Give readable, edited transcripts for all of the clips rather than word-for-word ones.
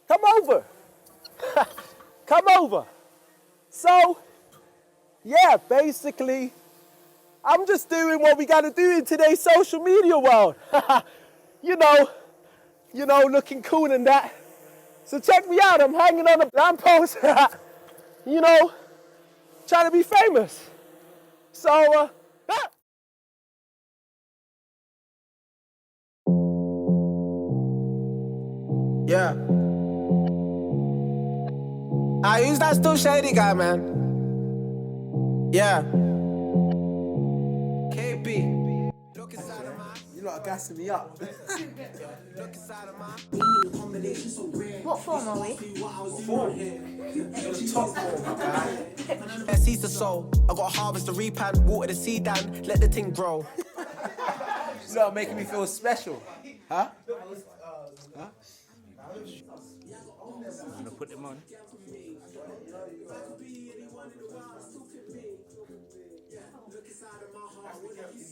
Come over. Come over. So, yeah, basically, I'm just doing what we gotta do in today's social media world. you know, looking cool and that. So check me out, I'm hanging on a lamppost, trying to be famous. So, yeah. Who's that still Shadey guy, man? Yeah. KB. Look inside of my. You lot are gassing me up. Look inside of my. What form are we? What form? You're the top form, my guy. Yeah, sees the soul. I got harvest the reap and water the seed down, let the thing grow. You lot are making me feel special. Huh? Huh? I'm gonna put them on.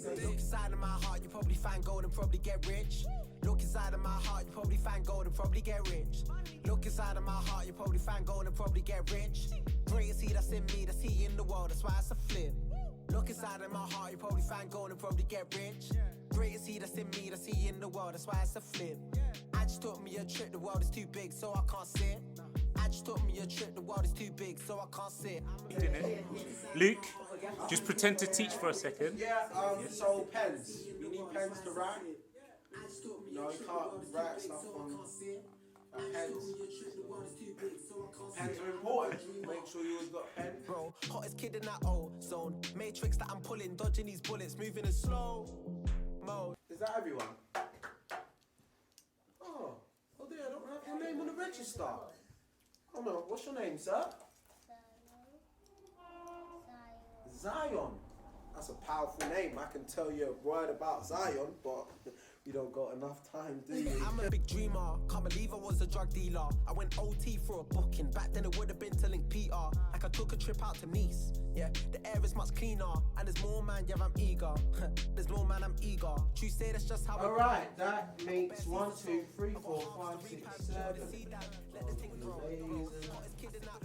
Look inside of my heart, you probably find gold and probably get rich. Look inside of my heart, you probably find gold and probably get rich. Look inside of my heart, you probably find gold and probably get rich. Greatest he that's in me, that's he in the world, that's why it's a flip. Look inside of my heart, you probably find gold and probably get rich. Greatest he that's in me, that's he in the world, that's why it's a flip. I just took me a trip, the world is too big, so I can't sit. I just took me a trip, the world is too big, so I can't sit. Luke, just pretend to teach for a second. Yeah, so pens. We need pens to write. No, you can't write stuff on pens. Pens are important. Make sure you always got a pen. Bro, hottest kid in that old zone. Matrix that I'm pulling, dodging these bullets, moving in slow mode. Is that everyone? Oh dear, I don't have your name on the register. Oh no, what's your name, sir? Zion. That's a powerful name. I can tell you a word about Zion, but we don't got enough time, do we? I'm a big dreamer, can't believe I was a drug dealer. I went OT for a booking, back then it would have been to link PR. Like I took a trip out to Nice, yeah, the air is much cleaner. And there's more man, yeah, I'm eager. There's more man, I'm eager. True say that's just how Alright, that makes 1, 2, 3, 4, 5, 6, 7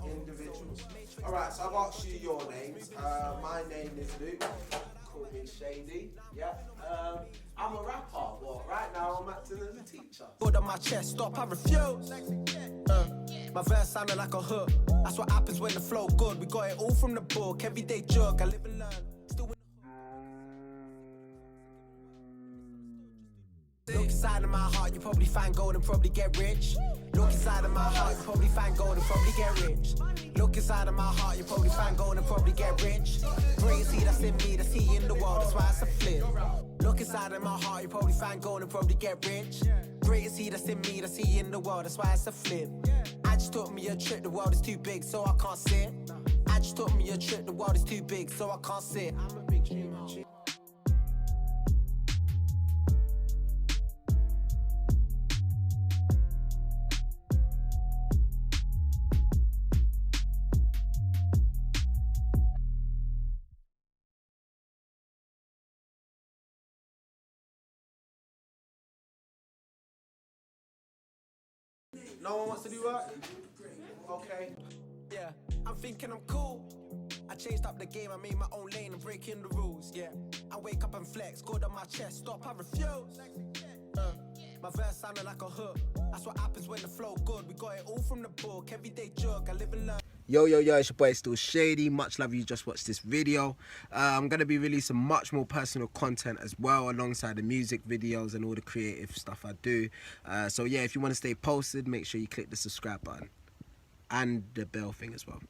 individuals. Alright, so I've asked you your names. My name is Luke. Call me Shadey. Yeah. I'm a rapper. Well, right now I'm acting as a teacher. Good on my chest, stop, I refuse. My verse sounded like a hook. That's what happens when the flow good. We got it all from the book. Everyday jug, I live and learn. Still in Look inside of my heart, you probably find gold and probably get rich. Look inside of my heart, you probably find gold and probably get rich. Look inside of my heart, you probably find gold and probably get rich. Greatest he that's in me, that's he in the world, that's why it's a flip. Look inside of my heart, you probably find gold and probably get rich. Greatest he that's in me, that's he in the world, that's why it's a flip. I just took me a trip, the world is too big, so I can't sit. I just took me a trip, the world is too big, so I can't sit. I'm a big dreamer. No one wants to do work? Okay. Yeah, I'm thinking I'm cool. I changed up the game, I made my own lane and breaking the rules, yeah. I wake up and flex, good on my chest, stop, I refuse. My verse sounded like a hook. That's what happens when the flow good. We got it all from the book, everyday jug, I live and learn. Yo, it's your boy Still Shadey. Much love you just watched this video. I'm going to be releasing much more personal content as well, alongside the music videos and all the creative stuff I do. So yeah, if you want to stay posted, make sure you click the subscribe button and the bell thing as well.